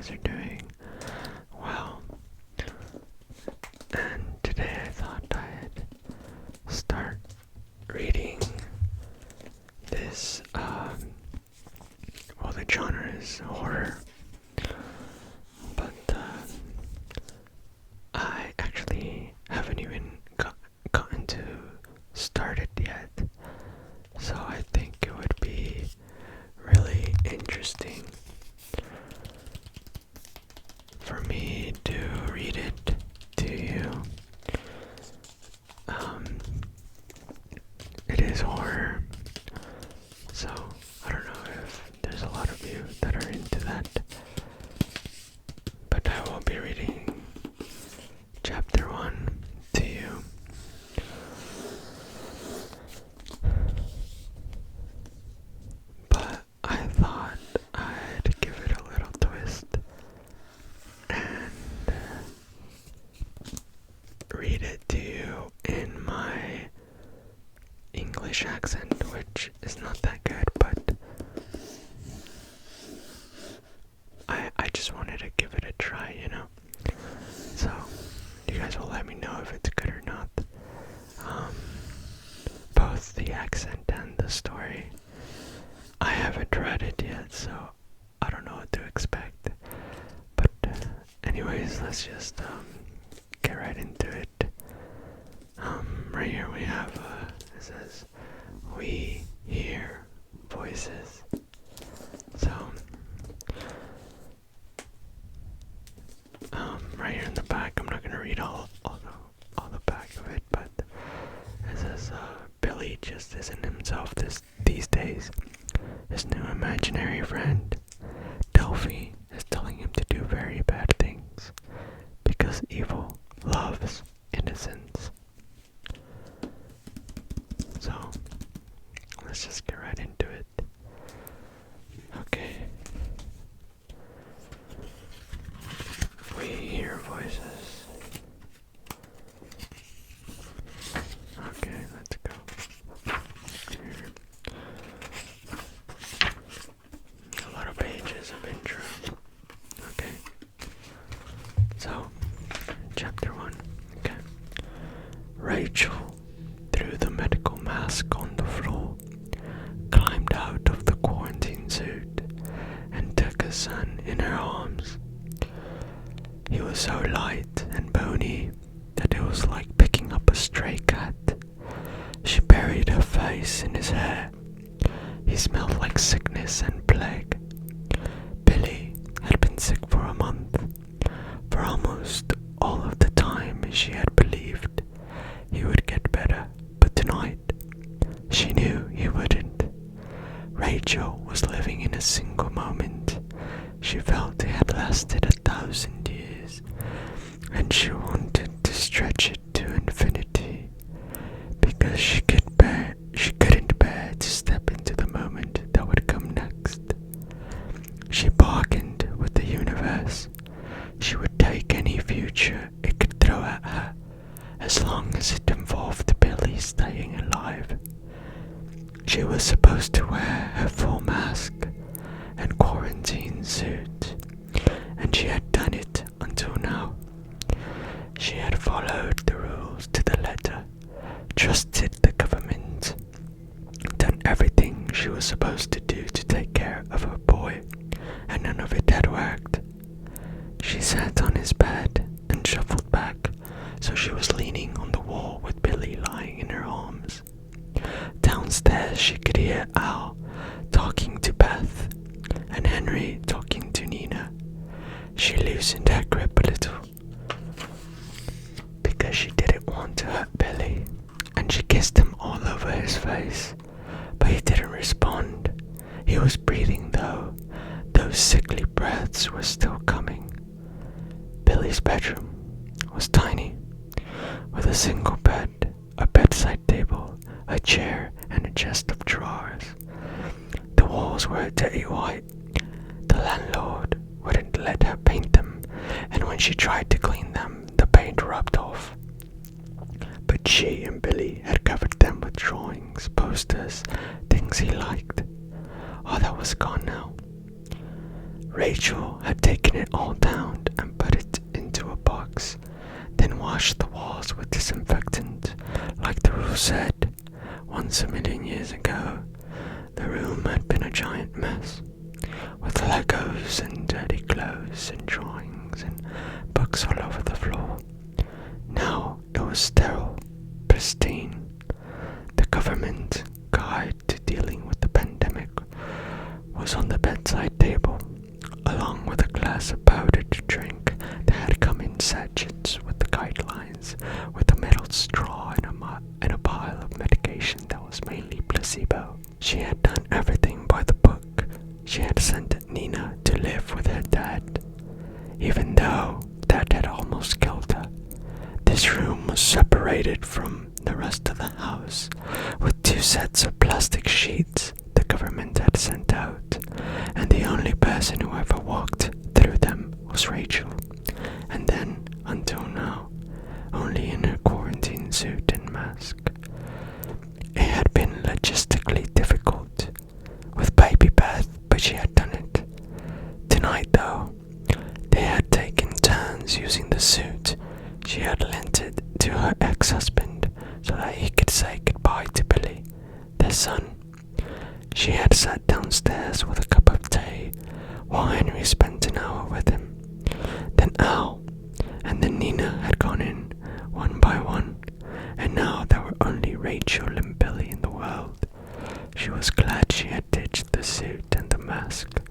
guys are doing well. And today I thought I'd start reading this, well, the genre is horror, but I actually haven't even gotten to start it yet, so I think it would be really interesting for me to read it to you. It is horror, so I don't know if there's a lot of you that are into that, but I will be reading chapter 1 to you. But I thought I'd give it a little twist and read it to you in my English accent, which is not that good, but I just wanted to give it a try, you know? So, you guys will let me know if it's good or not. Both the accent and the story. I haven't read it yet, so I don't know what to expect. But anyways, let's just get right into it. Right here we have, it says, "We hear voices." So, right here in the back, I'm not gonna read all the back of it, but it says, Billy just isn't himself these days. His new imaginary friend, Delphi, is telling him to do very bad things, because evil loves innocence. So, let's just get right into it. Okay. We hear voices. Okay, let's go. Here. A lot of pages of intro. Okay. So, chapter 1. Okay. Rachel threw the medical mask on the floor, climbed out of the quarantine suit, and took her son in her arms. He was so light and bony that it was like picking up a stray cat. She buried her face in his hair. He smelled like sickness and plague. Billy had been sick for a month. For almost all of the time she had believed he would get better, but tonight she knew he wouldn't. Rachel was living in a single moment. She felt it had lasted 1,000 years, and she wanted to stretch it to infinity, because she couldn't bear to step into the moment that would come next. She bargained with the universe. She would take any future it could throw at her, as long as it involved Billy staying alive. She was supposed to wear her full mask and quarantine suit, and she had done it until now. She had followed the rules to the letter, trusted the government, done everything she was supposed to do to take care of her boy, and none of it had worked. She sat on his bed and shuffled back, so she was leaning on the wall with Billy lying in her arms. Downstairs she could hear Al talking to Beth and Henry talking to Nina. She loosened her grip a little, because she didn't want to hurt Billy, and she kissed him all over his face, but he didn't respond. He was breathing though. Those sickly breaths were still coming. Billy's bedroom was tiny, with a single bed, a bedside table, a chair, and a chest of drawers. The walls were dirty white. The landlord wouldn't let her paint them, and when she tried to clean them, the paint rubbed off. But she and Billy had covered them with drawings, posters, things he liked. All that was gone now. Rachel had taken it all said, once a million years ago, the room had been a giant mess, with Legos and dirty clothes and drawings and books all over the floor. Now it was sterile, pristine. The government guide to dealing with the pandemic was on the bedside table, along with a glass of powdered drink that had come in sachets with the guidelines, with a metal straw and a pile of medication that was mainly placebo. She had done everything by the book. She had sent Nina to live with her dad, even though Dad had almost killed her. This room was separated from the rest of the house with 2 sets of plastic sheets the government had sent out, and the only person who ever walked through them was Rachel, and then, until now, only in her quarantine suit and mask. It had been logistically difficult with baby Beth, but she had done it. Tonight, though, they had taken turns using the suit she had lent it to her ex-husband so that he could say goodbye to Billy, their son. She had sat downstairs with a cup of tea while Henry spent an hour with him. Then Al and then Nina had gone in, one by one, and now there were only Rachel and Billy in the world. She was glad she had ditched the suit and the mask.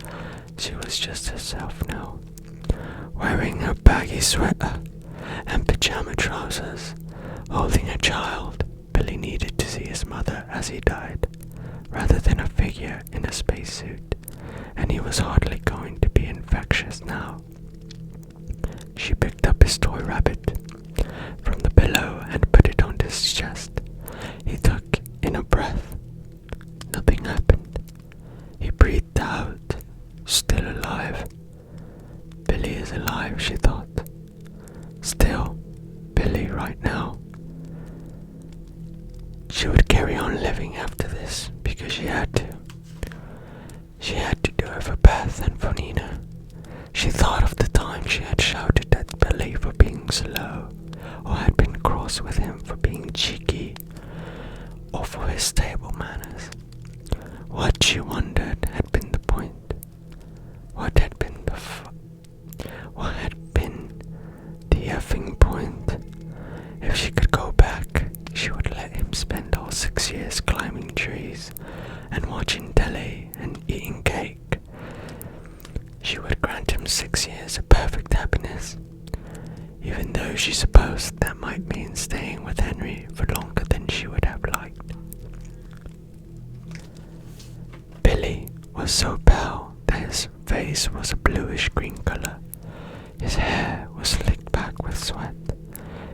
She was just herself now, wearing her baggy sweater and pajama trousers, holding a child. Billy needed to see his mother as he died, rather than a figure in a spacesuit, and he was hardly going to be infectious now. She picked up his toy rabbit from the pillow and put it on his chest. He took in a breath. Nothing happened. He breathed out, still alive. Billy is alive, she thought. Still, Billy right now. She would carry on living after this because she had to. She had to do it for Beth and for Nina. She thought of the time she had shouted at Billy for being slow, or had been cross with him for being cheeky, or for his table manners. What, she wondered, had been the point? What had been what had been the effing point? If she could go back, she would let him spend all 6 years climbing trees and watching telly and eating cake. She would grant him 6 years of perfect happiness, even though she supposed that might mean staying with Henry for longer than she would have liked. Billy was so pale that his face was a bluish-green color. His hair was slicked back with sweat.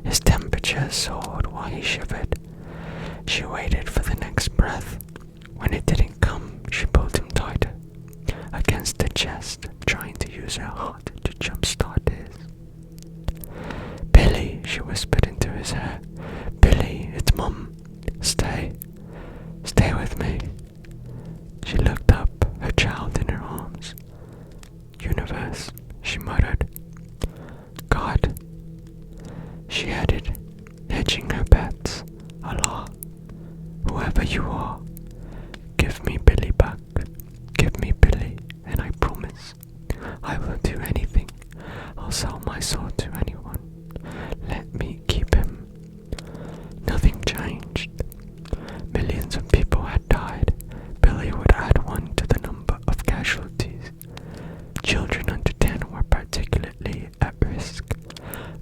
His temperature soared while he shivered. She waited for the next breath. When it didn't come, she pulled him tighter against her chest, trying to use her heart to jumpstart his. Billy, she whispered into his ear. Billy, it's Mum. Stay with me. She looked up, her child in her arms. Universe, she muttered. God, she added, hedging her bets. Allah, whoever you are, give me Billy back. Give me Billy, and I promise I will do anything. I'll sell my soul to anyone. Let me keep him. Nothing changed. Millions of people had died. Billy would add 1 to the number of casualties. Children under 10 were particularly at risk,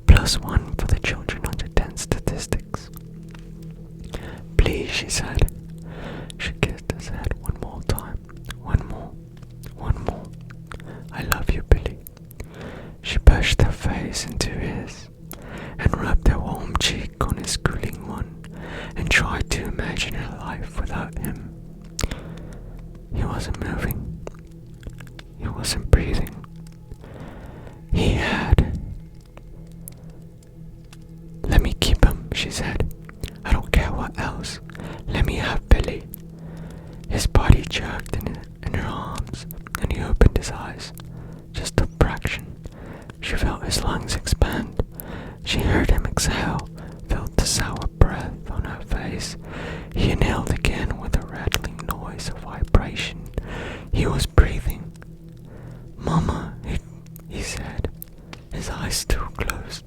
+1 for the children under 10 statistics. Please, she said. She kissed his head one more time. One more. I love you, Billy. She pushed her face into his and rubbed her warm cheek on his cooling one and tried to imagine her life without him. He wasn't moving. He wasn't breathing. He had. Let me keep him, she said. I don't care what else. Let me have Billy. His body jerked in her arms, and he opened his eyes. Just a fraction. She felt his lungs expand. She heard him exhale, felt the sour breath on her face, He inhaled again with a rattling noise of vibration. He was breathing. "Mama," he said, his eyes still closed.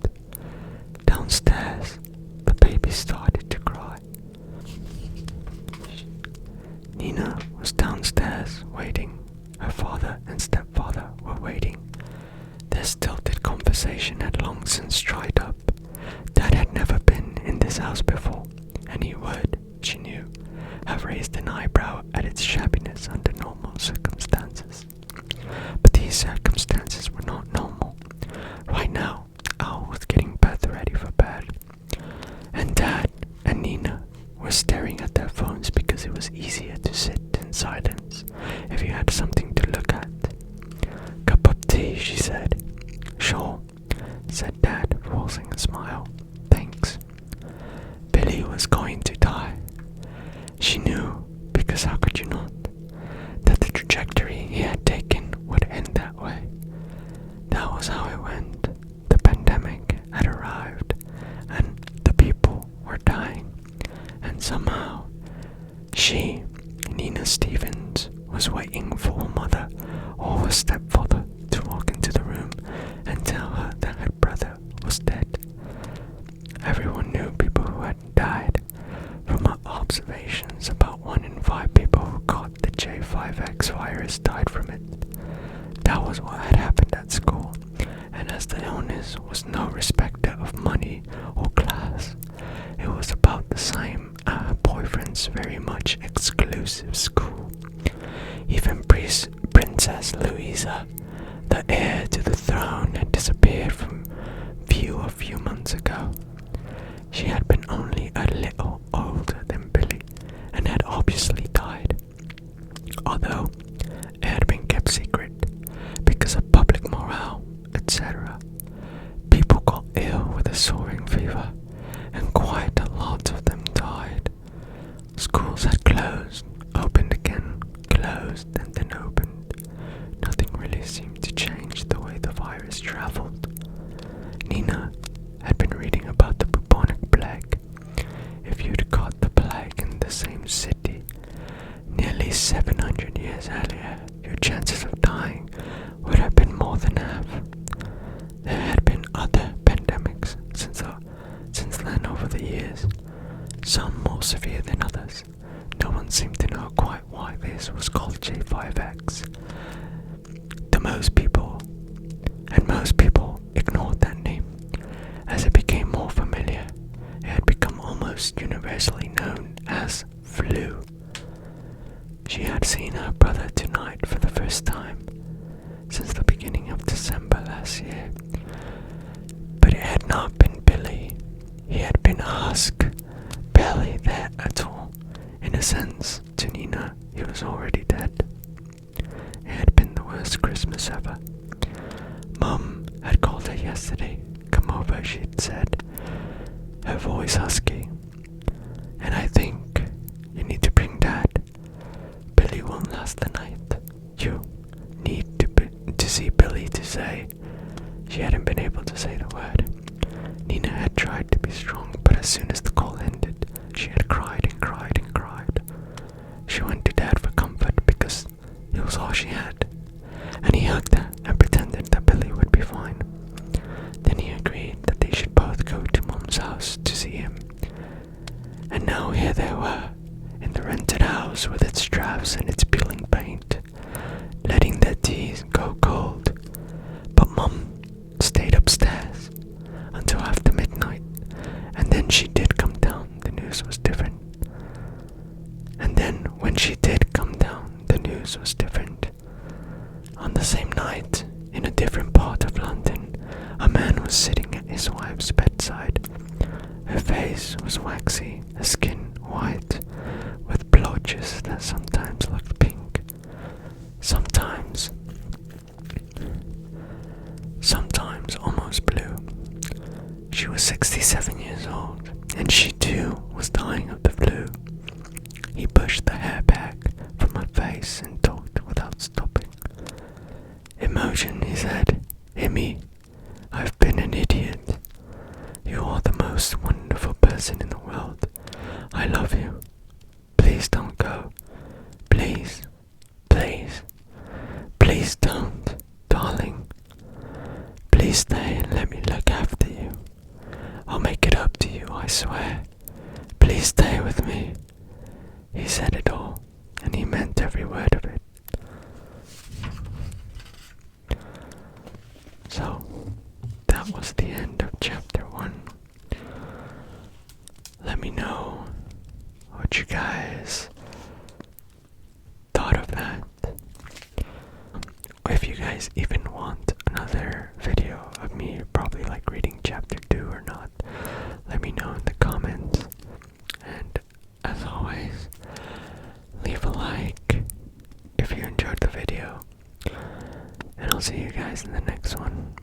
Downstairs, the baby started to cry. Nina was downstairs waiting. Her father and stepfather were waiting. Their stilted conversation had long since dried up. Dad had never been in this house before, and he would, she knew, have raised an eyebrow at its shabbiness under normal circumstances. But these circumstances were not normal. Right now, Al was getting Beth ready for bed, and Dad and Nina were staring at their phones because it was easier to sit in silence if you had something to look at. "Cup of tea," she said. "Sure," said Dad, forcing a smile. "Thanks." Billy was going to die. She knew, because how could you not, that the trajectory he had taken would end that way. That was how it went. The pandemic had arrived, and the people were dying. And somehow, she, Nina Stevens, was waiting for her mother or her stepfather to walk into the room and tell her that her brother was dead. Everyone knew people who had died. From her observations, about 1 in 5 people who caught the J5X virus died from it. That was what had happened at school, and as the illness was no respecter of money or class, it was about the same at her boyfriend's very much exclusive school. Even Princess Louisa, the heir to the throne, had disappeared from view a few months ago. She had been only a little older than Billy and had obviously died, although it had been kept secret because of public morale, etc. People got ill with a soaring fever, and quite a lot of them died. Schools had closed, opened again, closed, and then opened. Nothing really seemed to change the way the virus traveled. Nina had been reading about the bubonic plague. If you'd caught the plague in the same city nearly 700 years earlier, your chances of dying would have been more than half. There had been other pandemics since then over the years, some more severe than others. No one seemed to know quite why this was called J5X. Most people ignored that name. As it became more familiar, it had become almost universally known as flu. She had seen her brother tonight for the first time since the beginning of December last year. But it had not been Billy. He had been a husk, barely there at all. In a sense, to Nina, he was already dead. It had been the worst Christmas ever. Mum had called her yesterday. "Come over," she'd said, her voice husky. "And I think you need to bring Dad. Billy won't last the night. You need to see Billy to say." She hadn't been able to say the word. Nina had tried to be strong, but as soon as the call ended, she had cried and cried and cried. She went to Dad for comfort because it was all she had, and he hugged her and pretended that Billy would be fine. Then he agreed that they should both go to Mum's house to see him. And now here they were, in the rented house with its drafts and its peeling paint, letting their teas go cold. But Mum stayed upstairs until after midnight, and then she did come down. The news was different. And then when she did come down, the news was different. On the same night, in a different part of London, a man was sitting at his wife's bedside. Her face was waxy, her skin white, with blotches that sometimes looked pink, sometimes almost blue. She was 67 years old, and she too was dying of the flu. He pushed the hair back from her face and talked without stopping. "Emotion," he said. "Amy, I've been an idiot. You are the most wonderful person in the world. I love you. guys even want another video of me probably like reading chapter 2 or not, let me know in the comments. And as always, leave a like if you enjoyed the video. And I'll see you guys in the next one.